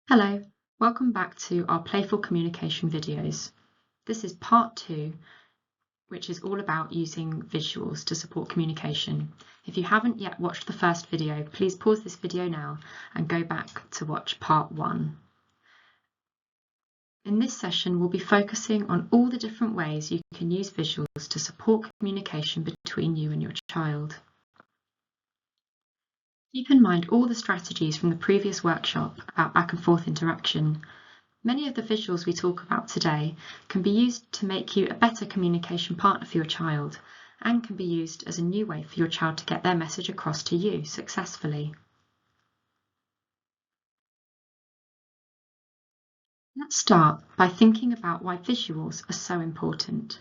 Hello, welcome back to our Playful communication videos. This is part 2, which is all about using visuals to support communication. If you haven't yet watched the first video, please pause this video now and go back to watch part 1. In this session, we'll be focusing on all the different ways you can use visuals to support communication between you and your child. Keep in mind all the strategies from the previous workshop about back and forth interaction. Many of the visuals we talk about today can be used to make you a better communication partner for your child and can be used as a new way for your child to get their message across to you successfully. Let's start by thinking about why visuals are so important.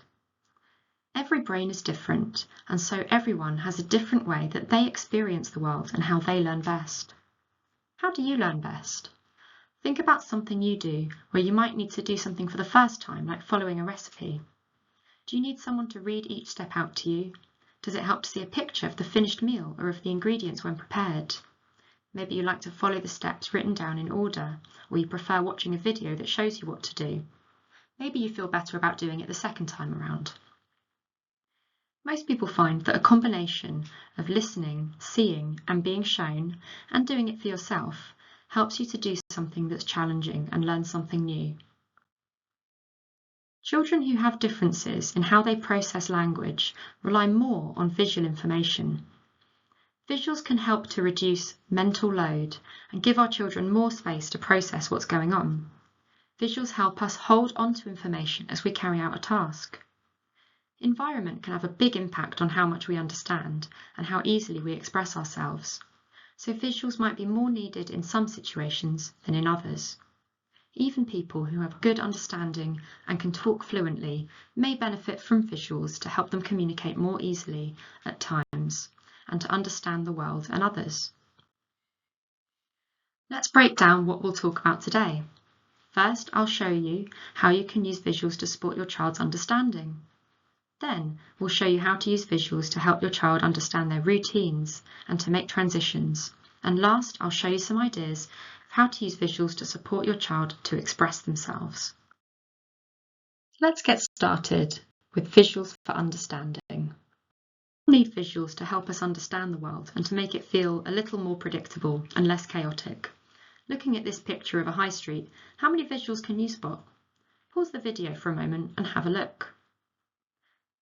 Every brain is different, and so everyone has a different way that they experience the world and how they learn best. How do you learn best? Think about something you do where you might need to do something for the first time, like following a recipe. Do you need someone to read each step out to you? Does it help to see a picture of the finished meal or of the ingredients when prepared? Maybe you like to follow the steps written down in order, or you prefer watching a video that shows you what to do. Maybe you feel better about doing it the second time around. Most people find that a combination of listening, seeing, and being shown, and doing it for yourself, helps you to do something that's challenging and learn something new. Children who have differences in how they process language rely more on visual information. Visuals can help to reduce mental load and give our children more space to process what's going on. Visuals help us hold on to information as we carry out a task. Environment can have a big impact on how much we understand and how easily we express ourselves, so visuals might be more needed in some situations than in others. Even people who have good understanding and can talk fluently may benefit from visuals to help them communicate more easily at times and to understand the world and others. Let's break down what we'll talk about today. First, I'll show you how you can use visuals to support your child's understanding. Then we'll show you how to use visuals to help your child understand their routines and to make transitions. And last, I'll show you some ideas of how to use visuals to support your child to express themselves. Let's get started with visuals for understanding. We need visuals to help us understand the world and to make it feel a little more predictable and less chaotic. Looking at this picture of a high street, how many visuals can you spot? Pause the video for a moment and have a look.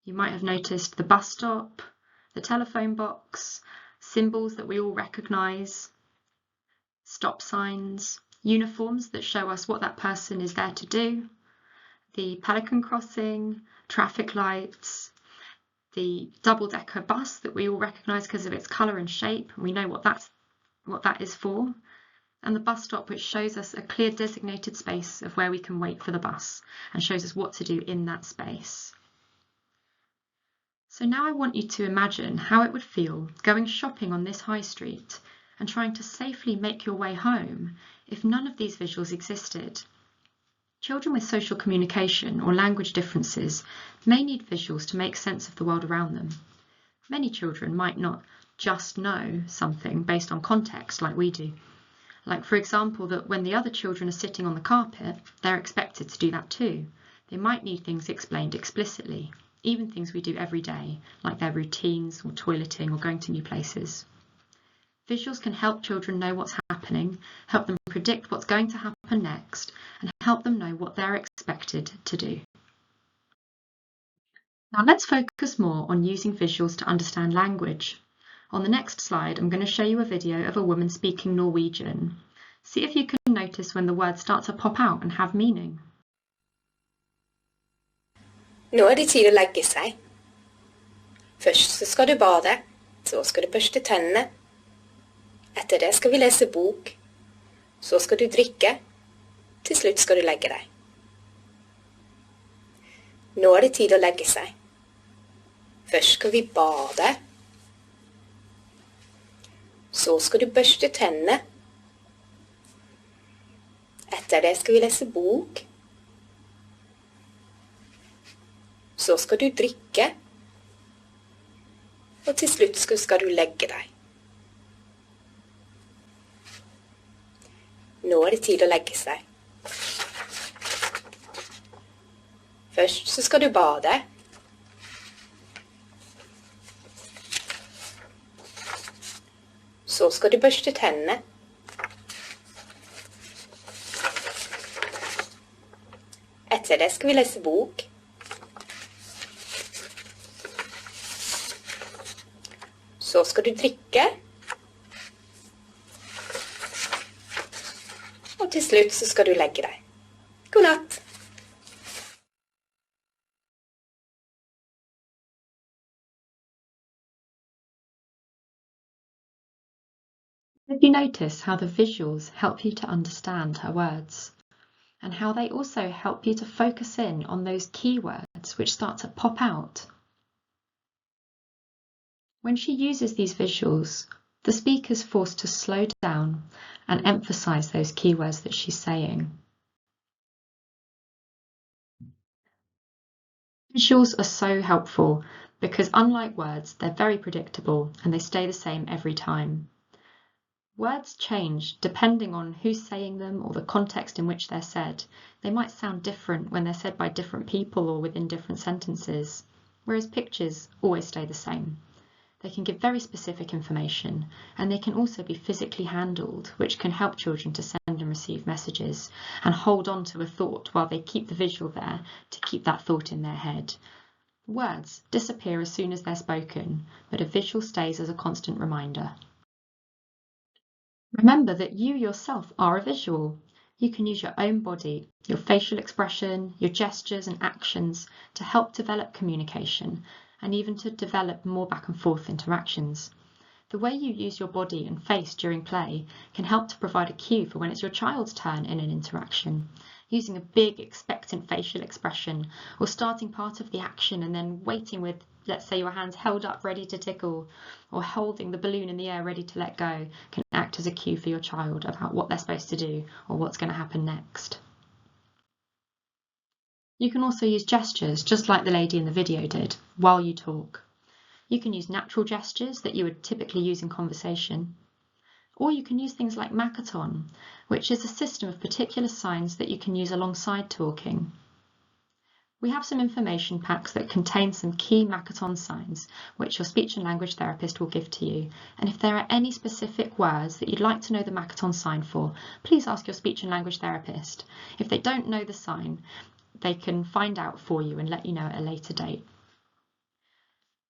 You might have noticed the bus stop, the telephone box, symbols that we all recognise, stop signs, uniforms that show us what that person is there to do, the pelican crossing, traffic lights, the double-decker bus that we all recognise because of its colour and shape, and we know what that is for, and the bus stop, which shows us a clear designated space of where we can wait for the bus and shows us what to do in that space. So now I want you to imagine how it would feel going shopping on this high street and trying to safely make your way home if none of these visuals existed. Children with social communication or language differences may need visuals to make sense of the world around them. Many children might not just know something based on context like we do. Like, for example, that when the other children are sitting on the carpet, they're expected to do that too. They might need things explained explicitly. Even things we do every day, like their routines or toileting or going to new places. Visuals can help children know what's happening, help them predict what's going to happen next, and help them know what they're expected to do. Now let's focus more on using visuals to understand language. On the next slide, I'm going to show you a video of a woman speaking Norwegian. See if you can notice when the words start to pop out and have meaning. Nå det tid å legge seg. Først så skal du bade, så skal du børste tennene. Etter det skal vi lese bok, så skal du drikke, til slutt skal du legge deg. Nå det tid å legge seg. Først skal vi bade, så skal du børste tennene. Etter det skal vi lese bok, så skal du drikke, og til slutt skal du legge deg. Nå er det tid å legge seg. Først så skal du bade. Så skal du børste tennene. Etter det skal vi lese bok. Så skal du drikke. Og til slutt så skal du legge deg. God natt! Did you notice how the visuals help you to understand her words, and how they also help you to focus in on those key words which start to pop out? When she uses these visuals, the speaker's forced to slow down and emphasize those keywords that she's saying. Visuals are so helpful because, unlike words, they're very predictable and they stay the same every time. Words change depending on who's saying them or the context in which they're said. They might sound different when they're said by different people or within different sentences, whereas pictures always stay the same. They can give very specific information, and they can also be physically handled, which can help children to send and receive messages and hold on to a thought while they keep the visual there to keep that thought in their head. Words disappear as soon as they're spoken, but a visual stays as a constant reminder. Remember that you yourself are a visual. You can use your own body, your facial expression, your gestures and actions to help develop communication and even to develop more back and forth interactions. The way you use your body and face during play can help to provide a cue for when it's your child's turn in an interaction. Using a big expectant facial expression or starting part of the action and then waiting with, let's say, your hands held up ready to tickle, or holding the balloon in the air ready to let go, can act as a cue for your child about what they're supposed to do or what's going to happen next. You can also use gestures, just like the lady in the video did, while you talk. You can use natural gestures that you would typically use in conversation, or you can use things like Makaton, which is a system of particular signs that you can use alongside talking. We have some information packs that contain some key Makaton signs, which your speech and language therapist will give to you. And if there are any specific words that you'd like to know the Makaton sign for, please ask your speech and language therapist. If they don't know the sign, they can find out for you and let you know at a later date.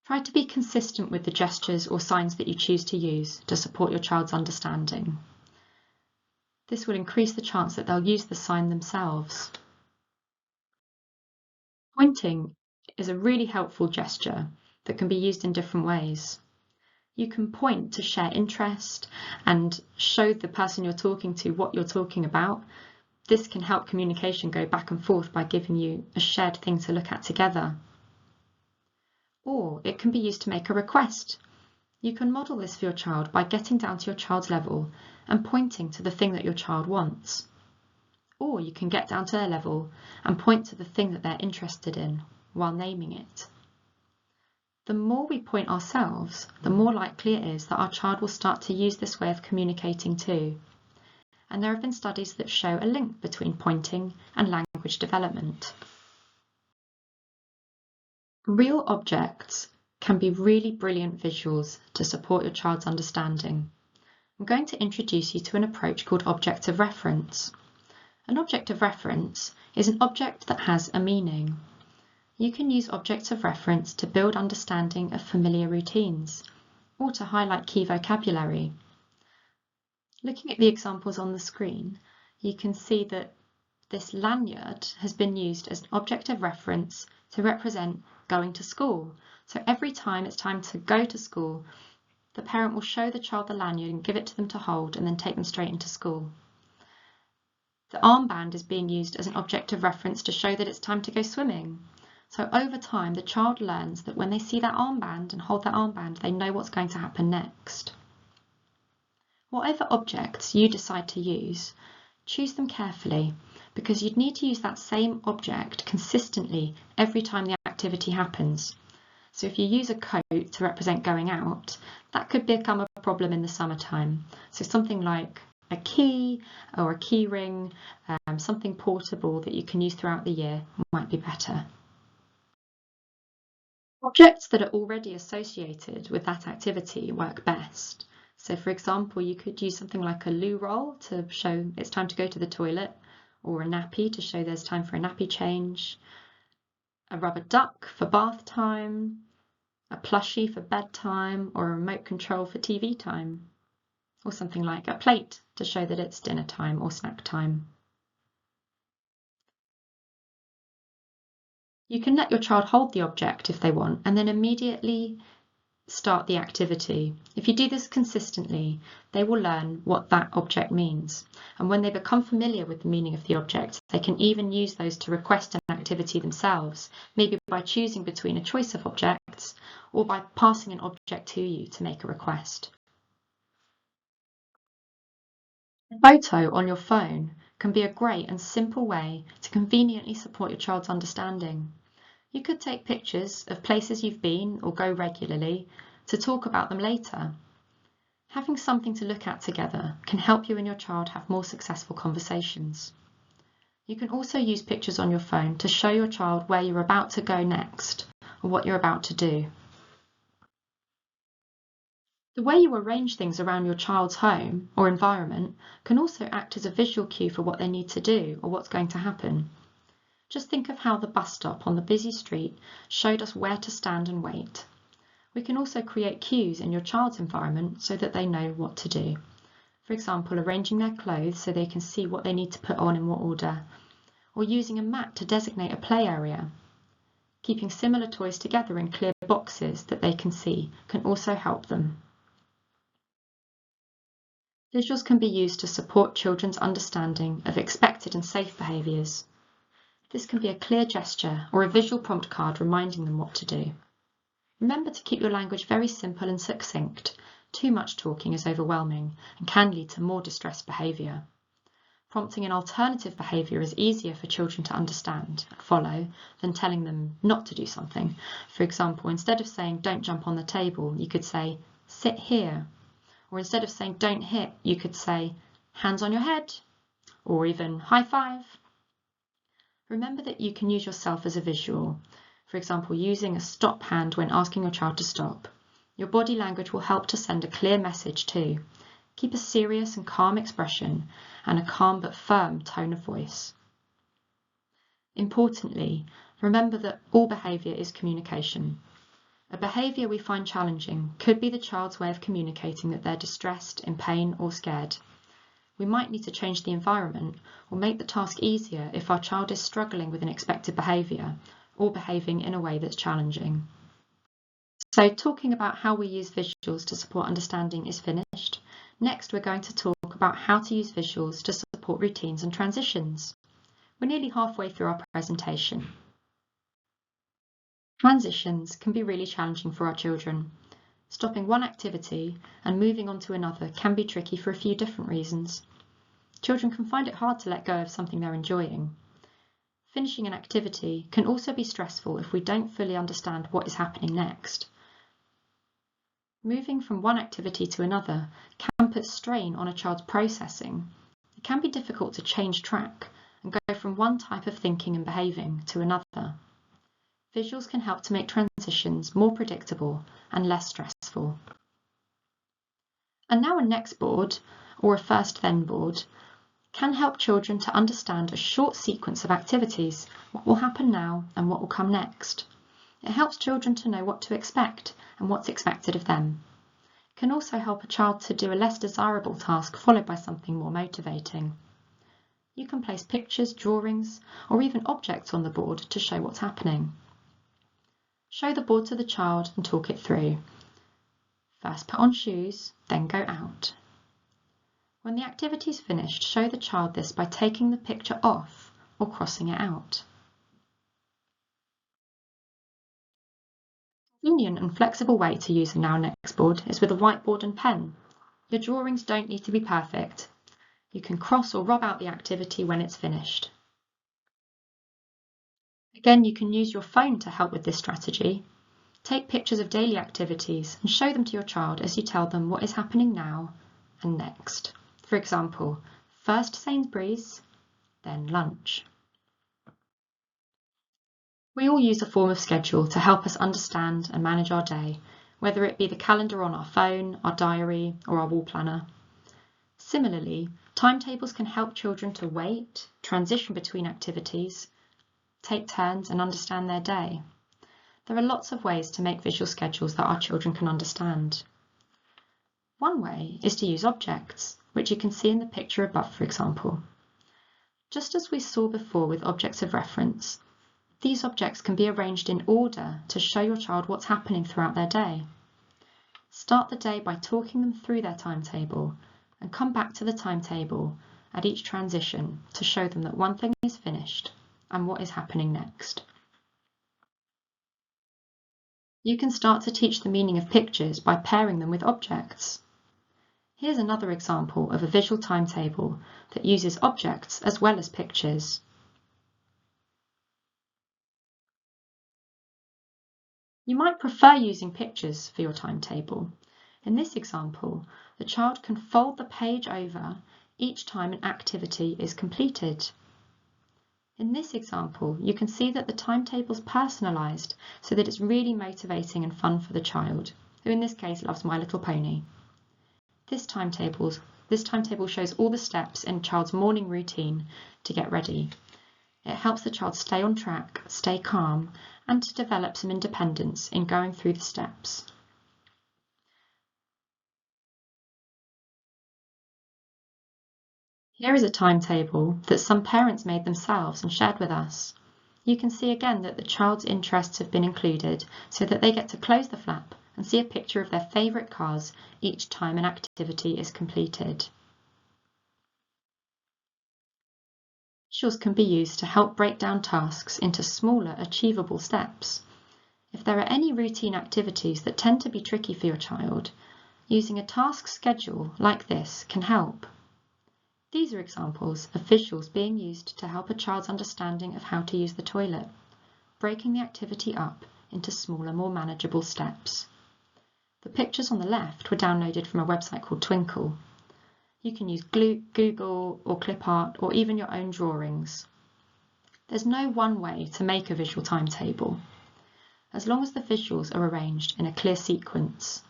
Try to be consistent with the gestures or signs that you choose to use to support your child's understanding. This will increase the chance that they'll use the sign themselves. Pointing is a really helpful gesture that can be used in different ways. You can point to share interest and show the person you're talking to what you're talking about. This can help communication go back and forth by giving you a shared thing to look at together. Or it can be used to make a request. You can model this for your child by getting down to your child's level and pointing to the thing that your child wants. Or you can get down to their level and point to the thing that they're interested in while naming it. The more we point ourselves, the more likely it is that our child will start to use this way of communicating too. And there have been studies that show a link between pointing and language development. Real objects can be really brilliant visuals to support your child's understanding. I'm going to introduce you to an approach called object of reference. An object of reference is an object that has a meaning. You can use objects of reference to build understanding of familiar routines or to highlight key vocabulary. Looking at the examples on the screen, you can see that this lanyard has been used as an object of reference to represent going to school. So every time it's time to go to school, the parent will show the child the lanyard and give it to them to hold and then take them straight into school. The armband is being used as an object of reference to show that it's time to go swimming. So over time, the child learns that when they see that armband and hold that armband, they know what's going to happen next. Whatever objects you decide to use, choose them carefully, because you'd need to use that same object consistently every time the activity happens. So if you use a coat to represent going out, that could become a problem in the summertime. So something like A key or a key ring, something portable that you can use throughout the year might be better. Objects that are already associated with that activity work best. So for example, you could use something like a loo roll to show it's time to go to the toilet, or a nappy to show there's time for a nappy change, a rubber duck for bath time, a plushie for bedtime, or a remote control for TV time, or something like a plate to show that it's dinner time or snack time. You can let your child hold the object if they want, and then immediately start the activity. If you do this consistently, they will learn what that object means. And when they become familiar with the meaning of the object, they can even use those to request an activity themselves, maybe by choosing between a choice of objects or by passing an object to you to make a request. A photo on your phone can be a great and simple way to conveniently support your child's understanding. You could take pictures of places you've been or go regularly to talk about them later. Having something to look at together can help you and your child have more successful conversations. You can also use pictures on your phone to show your child where you're about to go next or what you're about to do. The way you arrange things around your child's home or environment can also act as a visual cue for what they need to do or what's going to happen. Just think of how the bus stop on the busy street showed us where to stand and wait. We can also create cues in your child's environment so that they know what to do. For example, arranging their clothes so they can see what they need to put on in what order, or using a map to designate a play area. Keeping similar toys together in clear boxes that they can see can also help them. Visuals can be used to support children's understanding of expected and safe behaviours. This can be a clear gesture or a visual prompt card reminding them what to do. Remember to keep your language very simple and succinct. Too much talking is overwhelming and can lead to more distressed behaviour. Prompting an alternative behaviour is easier for children to understand and follow than telling them not to do something. For example, instead of saying don't jump on the table, you could say sit here. Or instead of saying don't hit, you could say hands on your head, or even high five. Remember that you can use yourself as a visual. For example, using a stop hand when asking your child to stop. Your body language will help to send a clear message too. Keep a serious and calm expression and a calm but firm tone of voice. Importantly, remember that all behaviour is communication. A behaviour we find challenging could be the child's way of communicating that they're distressed, in pain or scared. We might need to change the environment or make the task easier if our child is struggling with an expected behaviour or behaving in a way that's challenging. So talking about how we use visuals to support understanding is finished. Next, we're going to talk about how to use visuals to support routines and transitions. We're nearly halfway through our presentation. Transitions can be really challenging for our children. Stopping one activity and moving on to another can be tricky for a few different reasons. Children can find it hard to let go of something they're enjoying. Finishing an activity can also be stressful if we don't fully understand what is happening next. Moving from one activity to another can put strain on a child's processing. It can be difficult to change track and go from one type of thinking and behaving to another. Visuals can help to make transitions more predictable and less stressful. And now a next board, or a first then board, can help children to understand a short sequence of activities, what will happen now and what will come next. It helps children to know what to expect and what's expected of them. It can also help a child to do a less desirable task followed by something more motivating. You can place pictures, drawings, or even objects on the board to show what's happening. Show the board to the child and talk it through. First put on shoes, then go out. When the activity is finished, show the child this by taking the picture off or crossing it out. A convenient and flexible way to use the Now Next board is with a whiteboard and pen. Your drawings don't need to be perfect. You can cross or rub out the activity when it's finished. Again, you can use your phone to help with this strategy. Take pictures of daily activities and show them to your child as you tell them what is happening now and next. For example, first Sainsbury's, then lunch. We all use a form of schedule to help us understand and manage our day, whether it be the calendar on our phone, our diary, or our wall planner. Similarly, timetables can help children to wait, transition between activities, take turns, and understand their day. There are lots of ways to make visual schedules that our children can understand. One way is to use objects, which you can see in the picture above, for example. Just as we saw before with objects of reference, these objects can be arranged in order to show your child what's happening throughout their day. Start the day by talking them through their timetable and come back to the timetable at each transition to show them that one thing is finished and what is happening next. You can start to teach the meaning of pictures by pairing them with objects. Here's another example of a visual timetable that uses objects as well as pictures. You might prefer using pictures for your timetable. In this example, the child can fold the page over each time an activity is completed. In this example, you can see that the timetable is personalised so that it's really motivating and fun for the child, who in this case loves My Little Pony. This timetable shows all the steps in a child's morning routine to get ready. It helps the child stay on track, stay calm, and to develop some independence in going through the steps. Here is a timetable that some parents made themselves and shared with us. You can see again that the child's interests have been included so that they get to close the flap and see a picture of their favourite cars each time an activity is completed. Visuals can be used to help break down tasks into smaller, achievable steps. If there are any routine activities that tend to be tricky for your child, using a task schedule like this can help. These are examples of visuals being used to help a child's understanding of how to use the toilet, breaking the activity up into smaller, more manageable steps. The pictures on the left were downloaded from a website called Twinkle. You can use Google or ClipArt or even your own drawings. There's no one way to make a visual timetable. As long as the visuals are arranged in a clear sequence,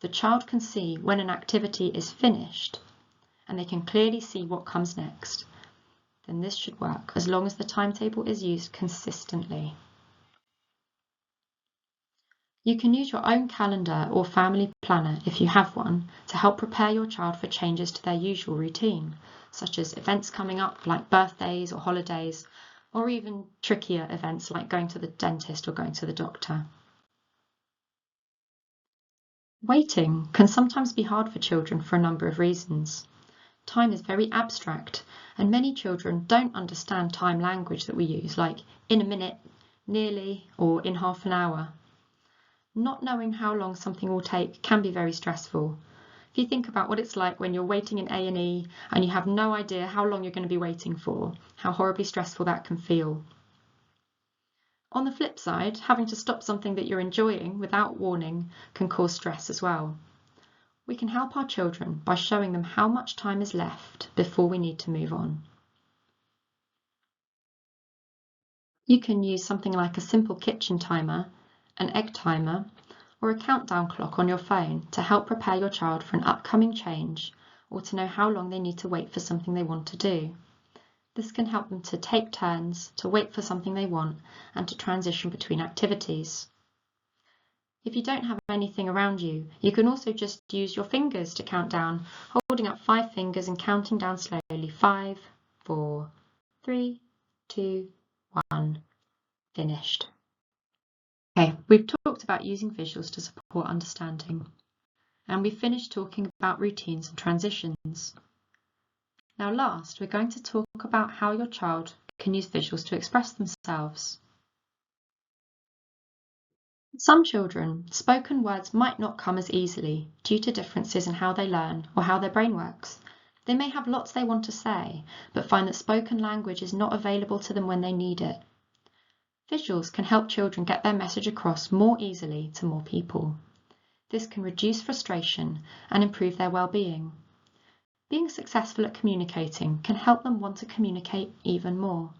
the child can see when an activity is finished and they can clearly see what comes next, then this should work as long as the timetable is used consistently. You can use your own calendar or family planner, if you have one, to help prepare your child for changes to their usual routine, such as events coming up like birthdays or holidays, or even trickier events like going to the dentist or going to the doctor. Waiting can sometimes be hard for children for a number of reasons. Time is very abstract, and many children don't understand time language that we use, like in a minute, nearly, or in half an hour. Not knowing how long something will take can be very stressful. If you think about what it's like when you're waiting in A&E and you have no idea how long you're going to be waiting for, how horribly stressful that can feel. On the flip side, having to stop something that you're enjoying without warning can cause stress as well. We can help our children by showing them how much time is left before we need to move on. You can use something like a simple kitchen timer, an egg timer, or a countdown clock on your phone to help prepare your child for an upcoming change or to know how long they need to wait for something they want to do. This can help them to take turns, to wait for something they want, and to transition between activities. If you don't have anything around you, you can also just use your fingers to count down, holding up 5 fingers and counting down slowly. 5, 4, 3, 2, 1, finished. Okay, we've talked about using visuals to support understanding, and we've finished talking about routines and transitions. Now last, we're going to talk about how your child can use visuals to express themselves. Some children, spoken words might not come as easily due to differences in how they learn or how their brain works. They may have lots they want to say, but find that spoken language is not available to them when they need it. Visuals can help children get their message across more easily to more people. This can reduce frustration and improve their well-being. Being successful at communicating can help them want to communicate even more.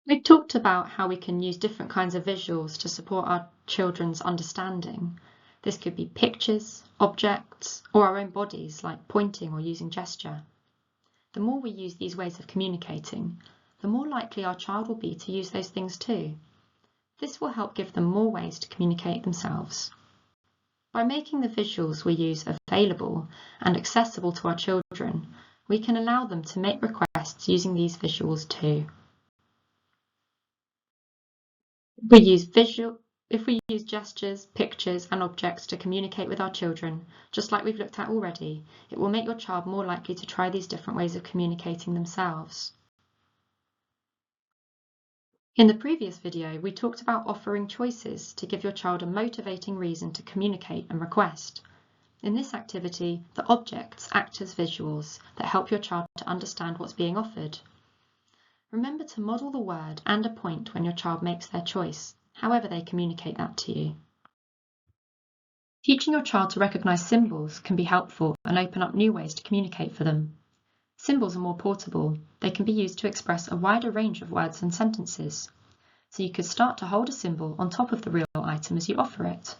We've talked about how we can use different kinds of visuals to support our children's understanding. This could be pictures, objects, or our own bodies, like pointing or using gesture. The more we use these ways of communicating, the more likely our child will be to use those things too. This will help give them more ways to communicate themselves. By making the visuals we use available and accessible to our children, we can allow them to make requests using these visuals too. If we use gestures, pictures and objects to communicate with our children, just like we've looked at already, it will make your child more likely to try these different ways of communicating themselves. In the previous video, we talked about offering choices to give your child a motivating reason to communicate and request. In this activity, the objects act as visuals that help your child to understand what's being offered. Remember to model the word and a point when your child makes their choice, however they communicate that to you. Teaching your child to recognise symbols can be helpful and open up new ways to communicate for them. Symbols are more portable. They can be used to express a wider range of words and sentences. So you could start to hold a symbol on top of the real item as you offer it.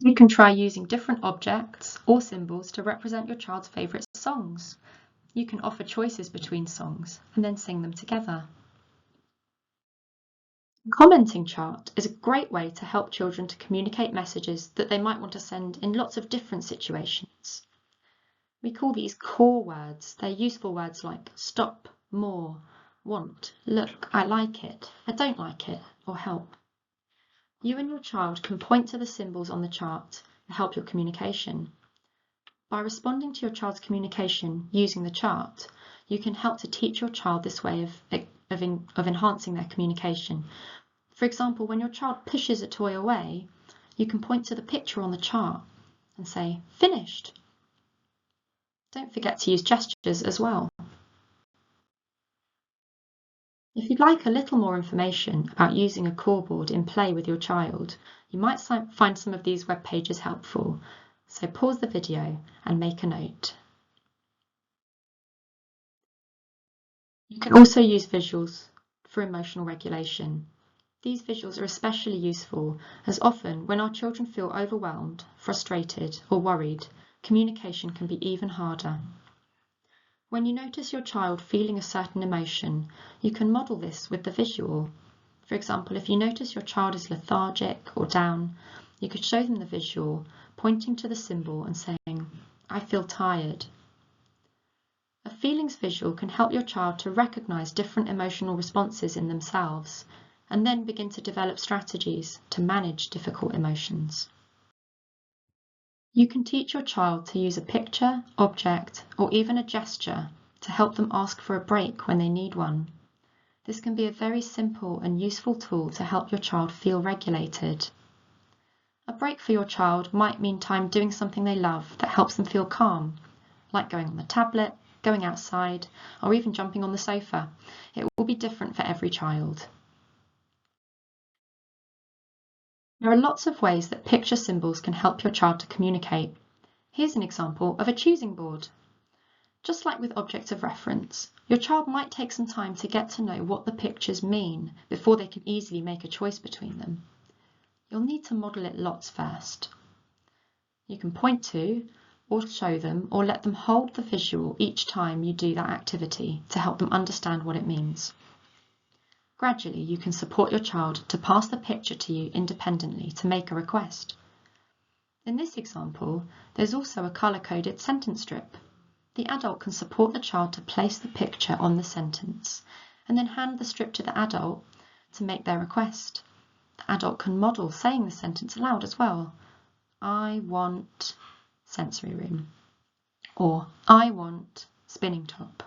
You can try using different objects or symbols to represent your child's favourite songs. You can offer choices between songs and then sing them together. A commenting chart is a great way to help children to communicate messages that they might want to send in lots of different situations. We call these core words. They're useful words like stop, more, want, look, I like it, I don't like it, or help. You and your child can point to the symbols on the chart to help your communication. By responding to your child's communication using the chart, you can help to teach your child this way of enhancing their communication. For example, when your child pushes a toy away, you can point to the picture on the chart and say, finished. Don't forget to use gestures as well. If you'd like a little more information about using a core board in play with your child, you might find some of these web pages helpful. So pause the video and make a note. You can also use visuals for emotional regulation. These visuals are especially useful as often when our children feel overwhelmed, frustrated or worried, communication can be even harder. When you notice your child feeling a certain emotion, you can model this with the visual. For example, if you notice your child is lethargic or down, you could show them the visual, pointing to the symbol and saying, I feel tired. A feelings visual can help your child to recognise different emotional responses in themselves and then begin to develop strategies to manage difficult emotions. You can teach your child to use a picture, object, or even a gesture to help them ask for a break when they need one. This can be a very simple and useful tool to help your child feel regulated. A break for your child might mean time doing something they love that helps them feel calm, like going on the tablet, going outside, or even jumping on the sofa. It will be different for every child. There are lots of ways that picture symbols can help your child to communicate. Here's an example of a choosing board. Just like with objects of reference, your child might take some time to get to know what the pictures mean before they can easily make a choice between them. You'll need to model it lots first. You can point to, or show them, or let them hold the visual each time you do that activity to help them understand what it means. Gradually, you can support your child to pass the picture to you independently to make a request. In this example, there's also a colour-coded sentence strip. The adult can support the child to place the picture on the sentence and then hand the strip to the adult to make their request. The adult can model saying the sentence aloud as well. I want sensory room, or I want spinning top.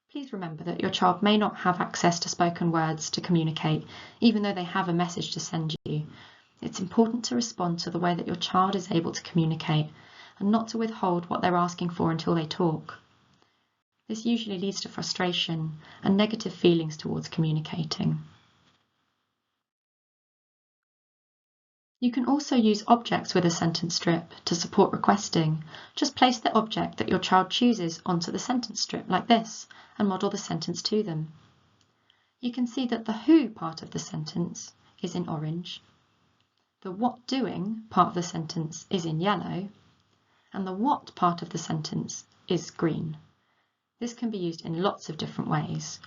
Please remember that your child may not have access to spoken words to communicate, even though they have a message to send you. It's important to respond to the way that your child is able to communicate and not to withhold what they're asking for until they talk. This usually leads to frustration and negative feelings towards communicating. You can also use objects with a sentence strip to support requesting. Just place the object that your child chooses onto the sentence strip like this and model the sentence to them. You can see that the who part of the sentence is in orange, the what doing part of the sentence is in yellow, and the what part of the sentence is green. This can be used in lots of different ways.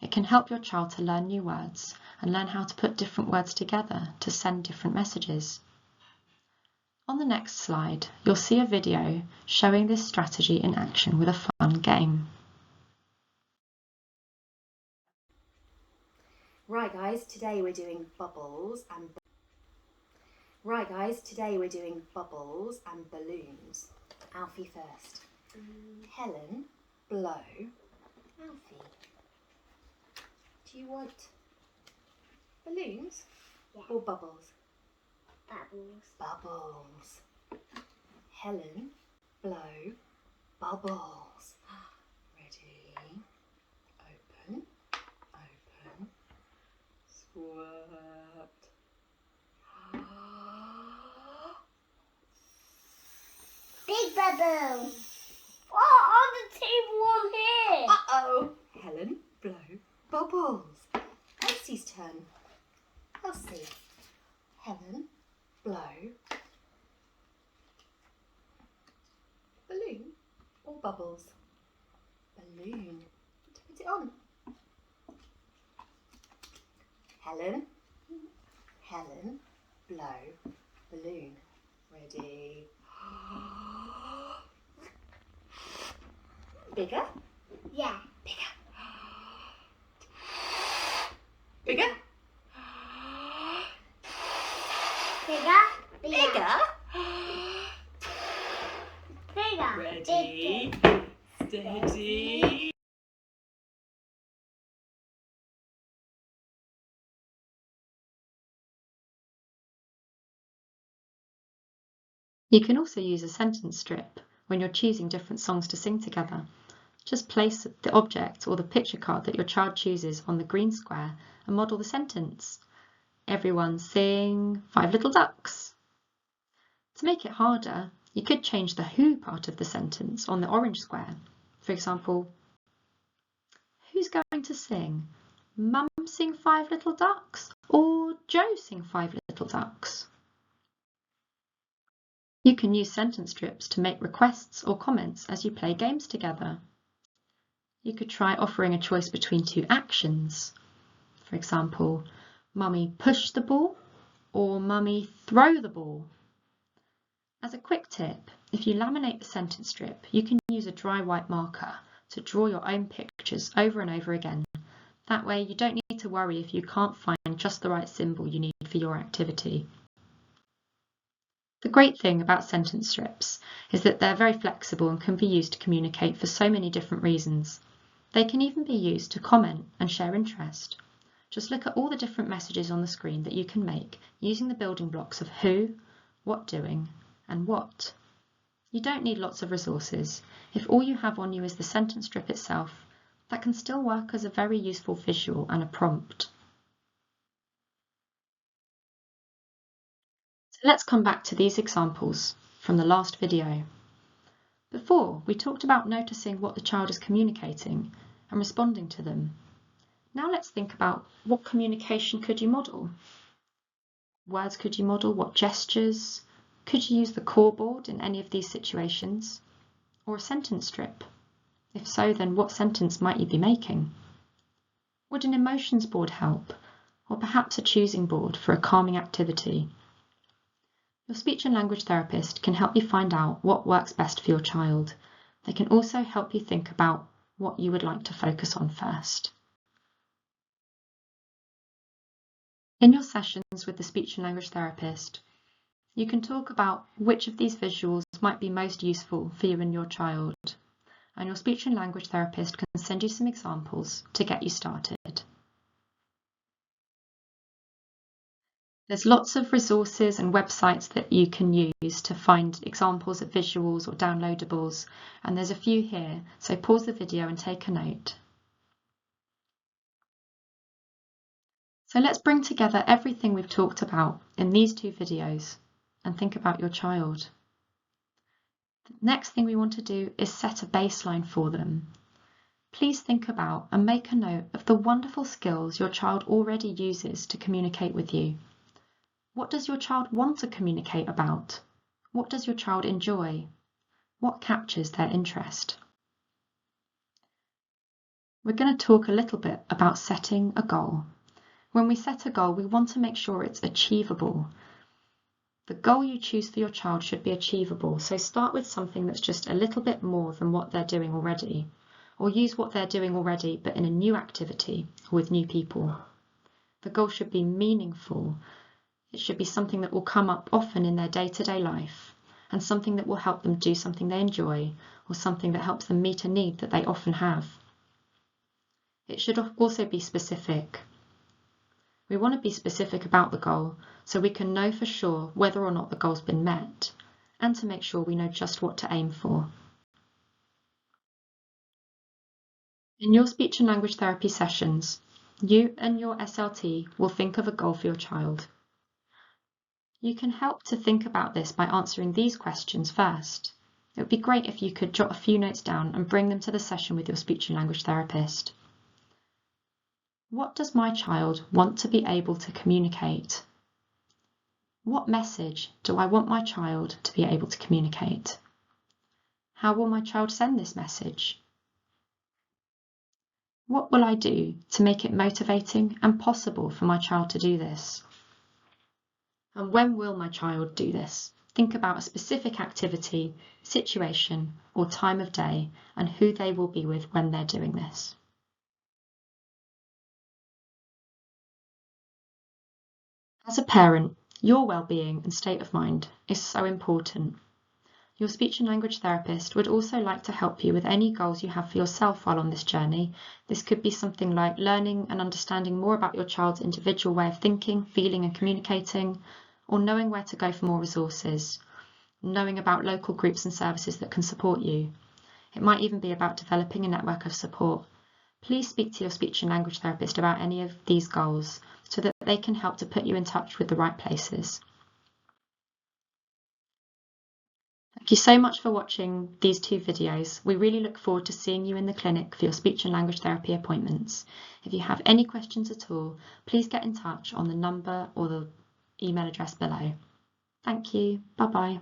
It can help your child to learn new words and learn how to put different words together to send different messages. On the next slide, you'll see a video showing this strategy in action with a fun game. Right guys, today we're doing bubbles and balloons. Alfie first. Helen, blow. Alfie. Do you want balloons or bubbles? Bubbles. Helen, blow, bubbles. Ready? Open, squirt. Big bubble. What on the table on here? Uh-oh. Helen, blow, bubbles. Elsie's turn. Elsie. Helen, blow. Balloon or bubbles? Balloon. Put it on. Helen, blow, balloon. Ready? Bigger? Yeah. Bigger. Bigger? Bigger. Bigger? Bigger. Ready? Steady. You can also use a sentence strip when you're choosing different songs to sing together. Just place the object or the picture card that your child chooses on the green square and model the sentence. Everyone sing 5 little ducks. To make it harder, you could change the who part of the sentence on the orange square. For example, who's going to sing? Mum sing 5 little ducks or Joe sing 5 little ducks? You can use sentence strips to make requests or comments as you play games together. You could try offering a choice between 2 actions. For example, Mummy push the ball or Mummy throw the ball. As a quick tip, if you laminate the sentence strip, you can use a dry white marker to draw your own pictures over and over again. That way you don't need to worry if you can't find just the right symbol you need for your activity. The great thing about sentence strips is that they're very flexible and can be used to communicate for so many different reasons. They can even be used to comment and share interest. Just look at all the different messages on the screen that you can make using the building blocks of who, what doing, and what. You don't need lots of resources. If all you have on you is the sentence strip itself, that can still work as a very useful visual and a prompt. So let's come back to these examples from the last video. Before, we talked about noticing what the child is communicating and responding to them. Now let's think about what communication could you model? Words could you model? What gestures? Could you use the core board in any of these situations? Or a sentence strip? If so, then what sentence might you be making? Would an emotions board help? Or perhaps a choosing board for a calming activity? Your speech and language therapist can help you find out what works best for your child. They can also help you think about what you would like to focus on first. In your sessions with the speech and language therapist, you can talk about which of these visuals might be most useful for you and your child, and your speech and language therapist can send you some examples to get you started. There's lots of resources and websites that you can use to find examples of visuals or downloadables, and there's a few here, so pause the video and take a note. So let's bring together everything we've talked about in these two videos and think about your child. The next thing we want to do is set a baseline for them. Please think about and make a note of the wonderful skills your child already uses to communicate with you. What does your child want to communicate about? What does your child enjoy? What captures their interest? We're going to talk a little bit about setting a goal. When we set a goal, we want to make sure it's achievable. The goal you choose for your child should be achievable, so start with something that's just a little bit more than what they're doing already, or use what they're doing already but in a new activity or with new people. The goal should be meaningful. It should be something that will come up often in their day-to-day life, and something that will help them do something they enjoy, or something that helps them meet a need that they often have. It should also be specific. We want to be specific about the goal so we can know for sure whether or not the goal's been met, and to make sure we know just what to aim for. In your speech and language therapy sessions, you and your SLT will think of a goal for your child. You can help to think about this by answering these questions first. It would be great if you could jot a few notes down and bring them to the session with your speech and language therapist. What does my child want to be able to communicate? What message do I want my child to be able to communicate? How will my child send this message? What will I do to make it motivating and possible for my child to do this? And when will my child do this? Think about a specific activity, situation, or time of day, and who they will be with when they're doing this. As a parent, your well-being and state of mind is so important. Your speech and language therapist would also like to help you with any goals you have for yourself while on this journey. This could be something like learning and understanding more about your child's individual way of thinking, feeling, and communicating, or knowing where to go for more resources, knowing about local groups and services that can support you. It might even be about developing a network of support. Please speak to your speech and language therapist about any of these goals so that they can help to put you in touch with the right places. Thank you so much for watching these two videos. We really look forward to seeing you in the clinic for your speech and language therapy appointments. If you have any questions at all, please get in touch on the number or the email address below. Thank you. Bye-bye.